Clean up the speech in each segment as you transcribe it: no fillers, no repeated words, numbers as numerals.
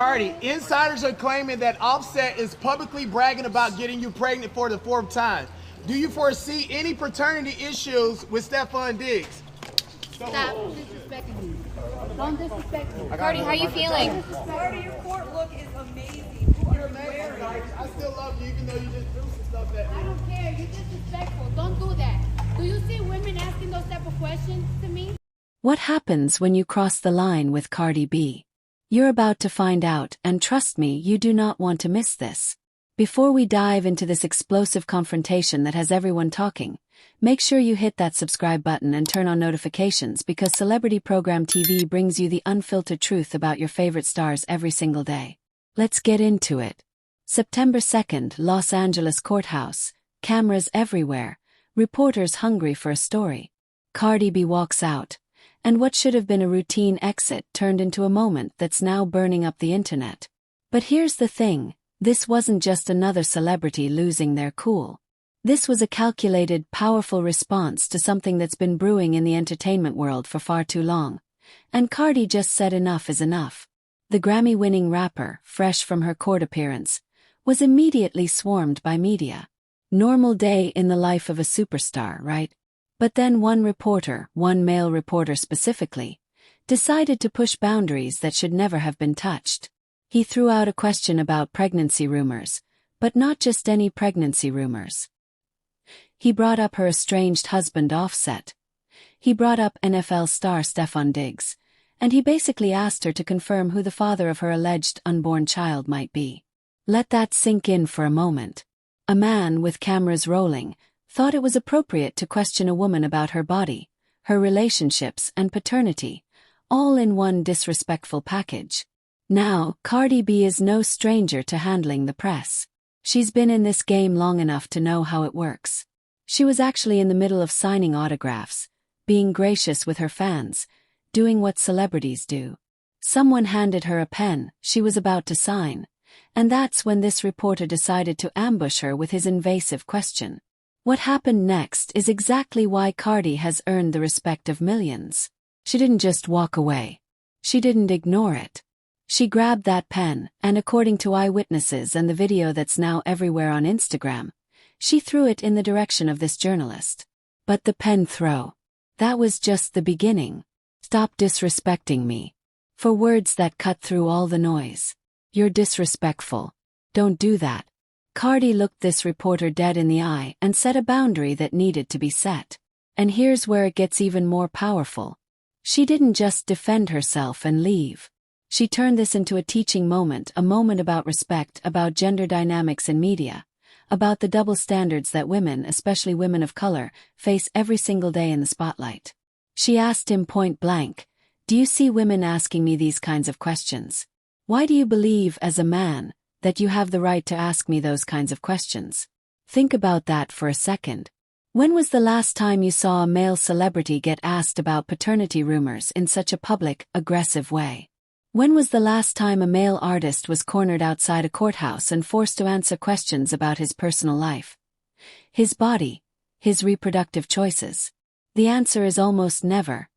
Cardi, insiders are claiming that Offset is publicly bragging about getting you pregnant for the fourth time. Do you foresee any paternity issues with Stephon Diggs? Stop disrespecting me. Don't disrespect me. Cardi, how are you feeling? Cardi, your court look is amazing. You're amazing. I still love you even though you just do some stuff that... I don't care. You're disrespectful. Don't do that. Do you see women asking those type of questions to me? What happens when you cross the line with Cardi B? You're about to find out, and trust me, you do not want to miss this. Before we dive into this explosive confrontation that has everyone talking, make sure you hit that subscribe button and turn on notifications because Celebrity Program TV brings you the unfiltered truth about your favorite stars every single day. Let's get into it. September 2nd, Los Angeles courthouse, cameras everywhere, reporters hungry for a story. Cardi B walks out, and what should have been a routine exit turned into a moment that's now burning up the internet. But here's the thing, this wasn't just another celebrity losing their cool. This was a calculated, powerful response to something that's been brewing in the entertainment world for far too long. And Cardi just said enough is enough. The Grammy-winning rapper, fresh from her court appearance, was immediately swarmed by media. Normal day in the life of a superstar, right? But then one reporter, one male reporter specifically, decided to push boundaries that should never have been touched. He threw out a question about pregnancy rumors, but not just any pregnancy rumors. He brought up her estranged husband Offset. He brought up NFL star Stephon Diggs, and he basically asked her to confirm who the father of her alleged unborn child might be. Let that sink in for a moment. A man, with cameras rolling, thought it was appropriate to question a woman about her body, her relationships and paternity, all in one disrespectful package. Now, Cardi B is no stranger to handling the press. She's been in this game long enough to know how it works. She was actually in the middle of signing autographs, being gracious with her fans, doing what celebrities do. Someone handed her a pen she was about to sign, and that's when this reporter decided to ambush her with his invasive question. What happened next is exactly why Cardi has earned the respect of millions. She didn't just walk away. She didn't ignore it. She grabbed that pen, and according to eyewitnesses and the video that's now everywhere on Instagram, she threw it in the direction of this journalist. But the pen throw, that was just the beginning. Stop disrespecting me. For words that cut through all the noise. You're disrespectful. Don't do that. Cardi looked this reporter dead in the eye and set a boundary that needed to be set. And here's where it gets even more powerful. She didn't just defend herself and leave. She turned this into a teaching moment, a moment about respect, about gender dynamics in media, about the double standards that women, especially women of color, face every single day in the spotlight. She asked him point blank, "Do you see women asking me these kinds of questions? Why do you believe, as a man, that you have the right to ask me those kinds of questions?" Think about that for a second. When was the last time you saw a male celebrity get asked about paternity rumors in such a public, aggressive way? When was the last time a male artist was cornered outside a courthouse and forced to answer questions about his personal life, his body, his reproductive choices? The answer is almost never,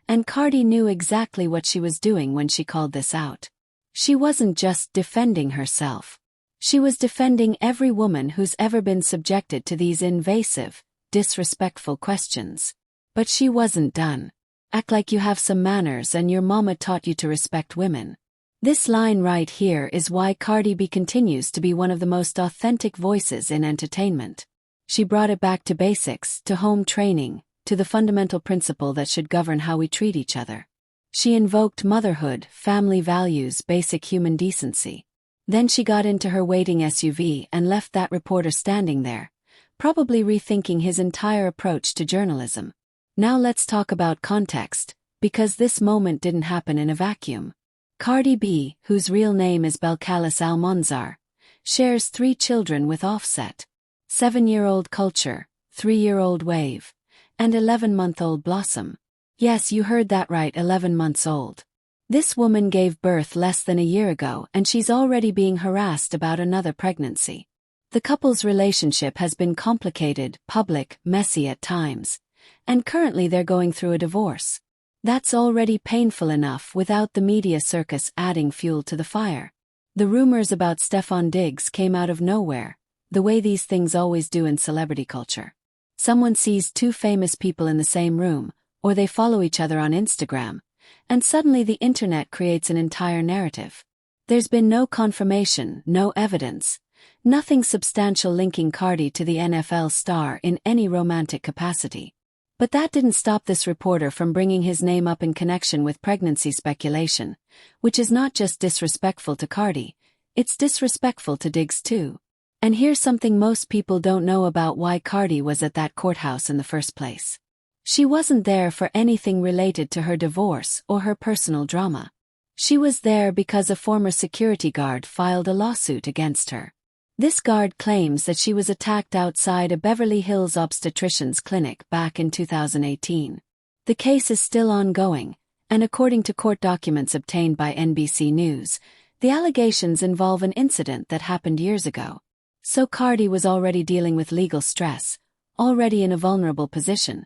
and Cardi knew exactly what she was doing when she called this out. She wasn't just defending herself. She was defending every woman who's ever been subjected to these invasive, disrespectful questions. But she wasn't done. Act like you have some manners and your mama taught you to respect women. This line right here is why Cardi B continues to be one of the most authentic voices in entertainment. She brought it back to basics, to home training, to the fundamental principle that should govern how we treat each other. She invoked motherhood, family values, basic human decency. Then she got into her waiting SUV and left that reporter standing there, probably rethinking his entire approach to journalism. Now let's talk about context, because this moment didn't happen in a vacuum. Cardi B, whose real name is Belcalis Almonzar, shares 3 children with Offset. 7-year-old Culture, 3-year-old Wave, and 11-month-old Blossom. Yes, you heard that right, 11 months old. This woman gave birth less than a year ago and she's already being harassed about another pregnancy. The couple's relationship has been complicated, public, messy at times, and currently they're going through a divorce. That's already painful enough without the media circus adding fuel to the fire. The rumors about Stefon Diggs came out of nowhere, the way these things always do in celebrity culture. Someone sees two famous people in the same room, or they follow each other on Instagram, and suddenly the internet creates an entire narrative. There's been no confirmation, no evidence, nothing substantial linking Cardi to the NFL star in any romantic capacity. But that didn't stop this reporter from bringing his name up in connection with pregnancy speculation, which is not just disrespectful to Cardi, it's disrespectful to Diggs too. And here's something most people don't know about why Cardi was at that courthouse in the first place. She wasn't there for anything related to her divorce or her personal drama. She was there because a former security guard filed a lawsuit against her. This guard claims that she was attacked outside a Beverly Hills obstetrician's clinic back in 2018. The case is still ongoing, and according to court documents obtained by NBC News, the allegations involve an incident that happened years ago. So Cardi was already dealing with legal stress, already in a vulnerable position,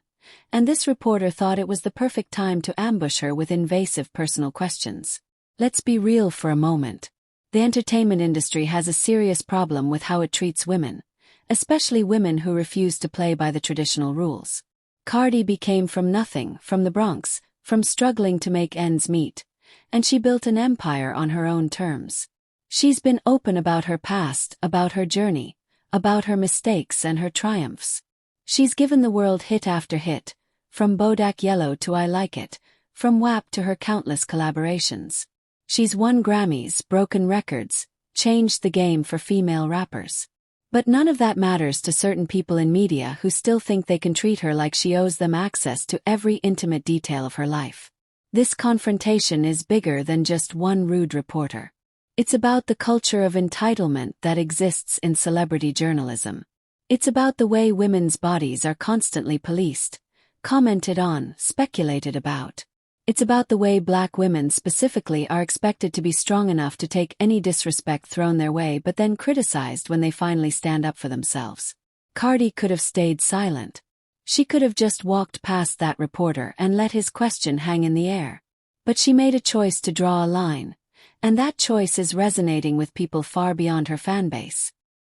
and this reporter thought it was the perfect time to ambush her with invasive personal questions. Let's be real for a moment. The entertainment industry has a serious problem with how it treats women, especially women who refuse to play by the traditional rules. Cardi came from nothing, from the Bronx, from struggling to make ends meet, and she built an empire on her own terms. She's been open about her past, about her journey, about her mistakes and her triumphs. She's given the world hit after hit, from Bodak Yellow to I Like It, from WAP to her countless collaborations. She's won Grammys, broken records, changed the game for female rappers. But none of that matters to certain people in media who still think they can treat her like she owes them access to every intimate detail of her life. This confrontation is bigger than just one rude reporter. It's about the culture of entitlement that exists in celebrity journalism. It's about the way women's bodies are constantly policed, commented on, speculated about. It's about the way Black women specifically are expected to be strong enough to take any disrespect thrown their way but then criticized when they finally stand up for themselves. Cardi could have stayed silent. She could have just walked past that reporter and let his question hang in the air. But she made a choice to draw a line, and that choice is resonating with people far beyond her fanbase.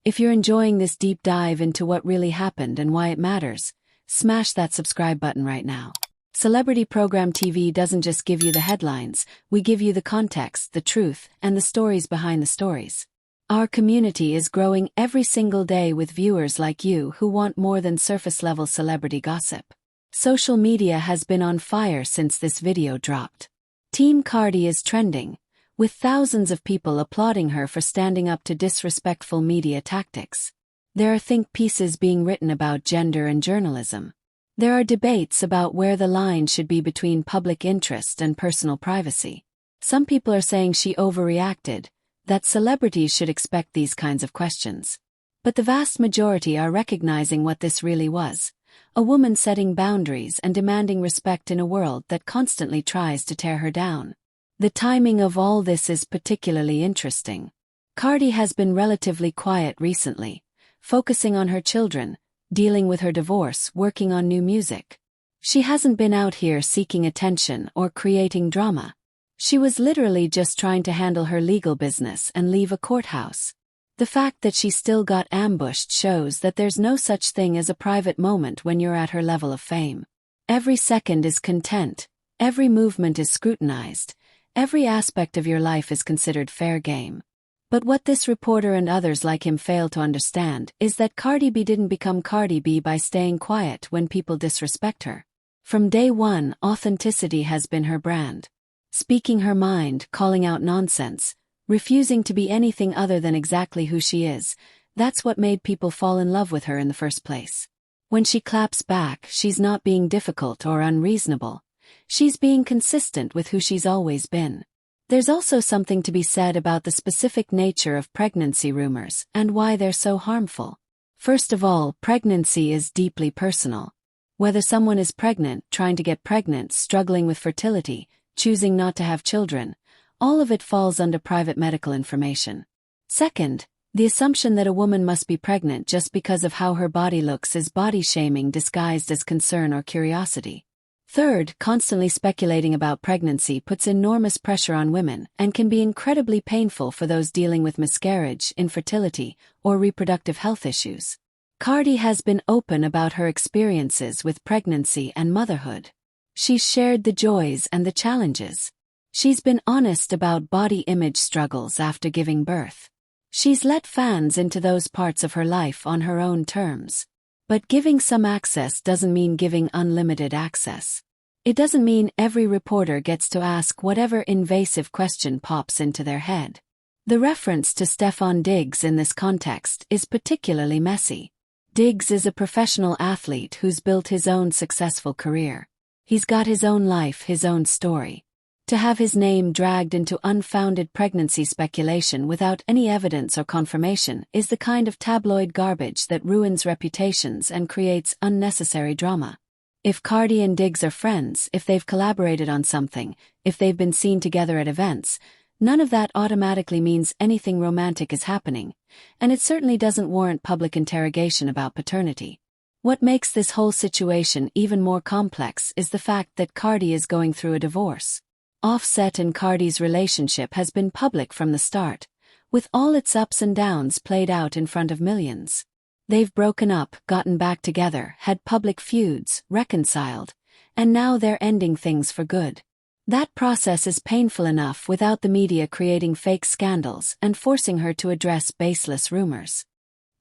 If you're enjoying this deep dive into what really happened and why it matters, smash that subscribe button right now. Celebrity program TV doesn't just give you the headlines, we give you the context, the truth, and the stories behind the stories. Our community is growing every single day with viewers like you who want more than surface-level celebrity gossip. Social media has been on fire since this video dropped. Team Cardi is trending, with thousands of people applauding her for standing up to disrespectful media tactics. There are think pieces being written about gender and journalism. There are debates about where the line should be between public interest and personal privacy. Some people are saying she overreacted, that celebrities should expect these kinds of questions. But the vast majority are recognizing what this really was: a woman setting boundaries and demanding respect in a world that constantly tries to tear her down. The timing of all this is particularly interesting. Cardi has been relatively quiet recently, focusing on her children, dealing with her divorce, working on new music. She hasn't been out here seeking attention or creating drama. She was literally just trying to handle her legal business and leave a courthouse. The fact that she still got ambushed shows that there's no such thing as a private moment when you're at her level of fame. Every second is content, every movement is scrutinized, every aspect of your life is considered fair game. But what this reporter and others like him fail to understand is that Cardi B didn't become Cardi B by staying quiet when people disrespect her. From day one, authenticity has been her brand. Speaking her mind, calling out nonsense, refusing to be anything other than exactly who she is, that's what made people fall in love with her in the first place. When she claps back, she's not being difficult or unreasonable. She's being consistent with who she's always been. There's also something to be said about the specific nature of pregnancy rumors and why they're so harmful. First of all, pregnancy is deeply personal. Whether someone is pregnant, trying to get pregnant, struggling with fertility, choosing not to have children, all of it falls under private medical information. Second, the assumption that a woman must be pregnant just because of how her body looks is body shaming disguised as concern or curiosity. Third, constantly speculating about pregnancy puts enormous pressure on women and can be incredibly painful for those dealing with miscarriage, infertility, or reproductive health issues. Cardi has been open about her experiences with pregnancy and motherhood. She's shared the joys and the challenges. She's been honest about body image struggles after giving birth. She's let fans into those parts of her life on her own terms. But giving some access doesn't mean giving unlimited access. It doesn't mean every reporter gets to ask whatever invasive question pops into their head. The reference to Stefon Diggs in this context is particularly messy. Diggs is a professional athlete who's built his own successful career. He's got his own life, his own story. To have his name dragged into unfounded pregnancy speculation without any evidence or confirmation is the kind of tabloid garbage that ruins reputations and creates unnecessary drama. If Cardi and Diggs are friends, if they've collaborated on something, if they've been seen together at events, none of that automatically means anything romantic is happening, and it certainly doesn't warrant public interrogation about paternity. What makes this whole situation even more complex is the fact that Cardi is going through a divorce. Offset and Cardi's relationship has been public from the start, with all its ups and downs played out in front of millions. They've broken up, gotten back together, had public feuds, reconciled, and now they're ending things for good. That process is painful enough without the media creating fake scandals and forcing her to address baseless rumors.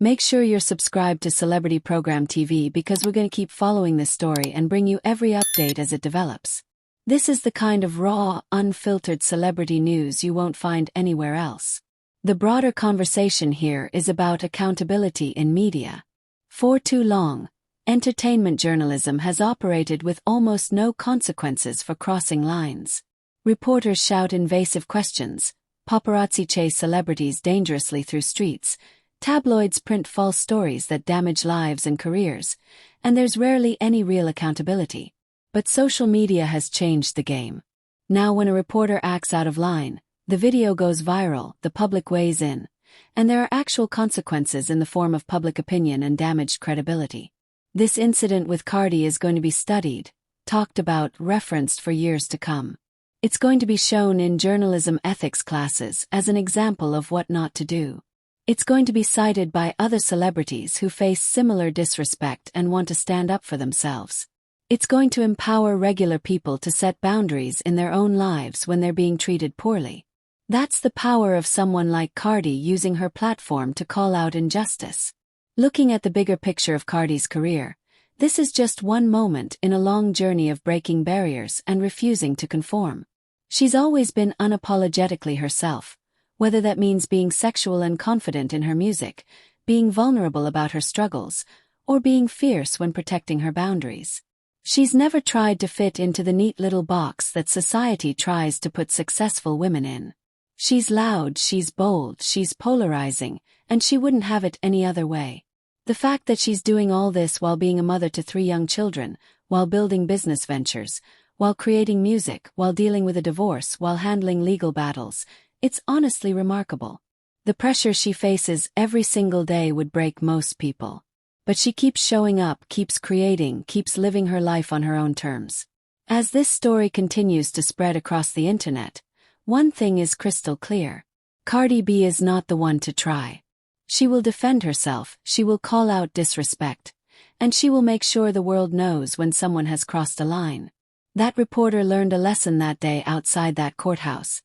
Make sure you're subscribed to Celebrity Program TV because we're going to keep following this story and bring you every update as it develops. This is the kind of raw, unfiltered celebrity news you won't find anywhere else. The broader conversation here is about accountability in media. For too long, entertainment journalism has operated with almost no consequences for crossing lines. Reporters shout invasive questions, paparazzi chase celebrities dangerously through streets, tabloids print false stories that damage lives and careers, and there's rarely any real accountability. But social media has changed the game. Now when a reporter acts out of line, the video goes viral, the public weighs in, and there are actual consequences in the form of public opinion and damaged credibility. This incident with Cardi is going to be studied, talked about, referenced for years to come. It's going to be shown in journalism ethics classes as an example of what not to do. It's going to be cited by other celebrities who face similar disrespect and want to stand up for themselves. It's going to empower regular people to set boundaries in their own lives when they're being treated poorly. That's the power of someone like Cardi using her platform to call out injustice. Looking at the bigger picture of Cardi's career, this is just one moment in a long journey of breaking barriers and refusing to conform. She's always been unapologetically herself, whether that means being sexual and confident in her music, being vulnerable about her struggles, or being fierce when protecting her boundaries. She's never tried to fit into the neat little box that society tries to put successful women in. She's loud, she's bold, she's polarizing, and she wouldn't have it any other way. The fact that she's doing all this while being a mother to 3 young children, while building business ventures, while creating music, while dealing with a divorce, while handling legal battles, it's honestly remarkable. The pressure she faces every single day would break most people. But she keeps showing up, keeps creating, keeps living her life on her own terms. As this story continues to spread across the internet, one thing is crystal clear. Cardi B is not the one to try. She will defend herself, she will call out disrespect, and she will make sure the world knows when someone has crossed a line. That reporter learned a lesson that day outside that courthouse,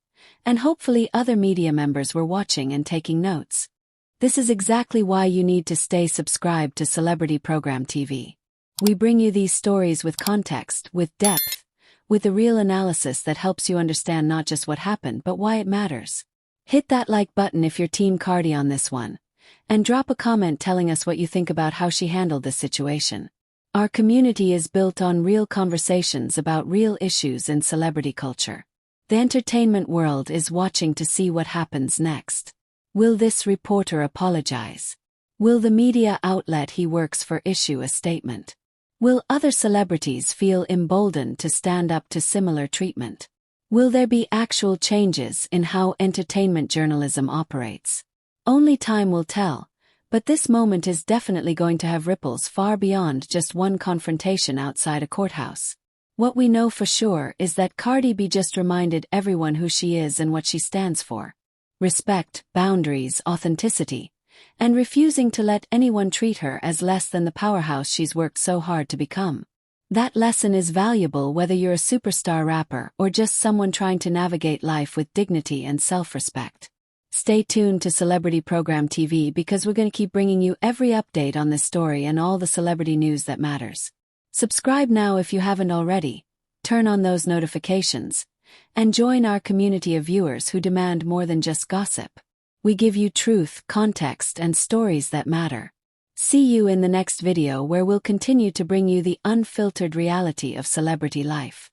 and hopefully other media members were watching and taking notes. This is exactly why you need to stay subscribed to Celebrity Program TV. We bring you these stories with context, with depth, with the real analysis that helps you understand not just what happened but why it matters. Hit that like button if you're Team Cardi on this one, and drop a comment telling us what you think about how she handled this situation. Our community is built on real conversations about real issues in celebrity culture. The entertainment world is watching to see what happens next. Will this reporter apologize? Will the media outlet he works for issue a statement? Will other celebrities feel emboldened to stand up to similar treatment? Will there be actual changes in how entertainment journalism operates? Only time will tell, but this moment is definitely going to have ripples far beyond just one confrontation outside a courthouse. What we know for sure is that Cardi B just reminded everyone who she is and what she stands for. Respect, boundaries, authenticity, and refusing to let anyone treat her as less than the powerhouse she's worked so hard to become. That lesson is valuable whether you're a superstar rapper or just someone trying to navigate life with dignity and self-respect. Stay tuned to Celebrity Program TV because we're going to keep bringing you every update on this story and all the celebrity news that matters. Subscribe now if you haven't already, turn on those notifications, and join our community of viewers who demand more than just gossip. We give you truth, context, and stories that matter. See you in the next video where we'll continue to bring you the unfiltered reality of celebrity life.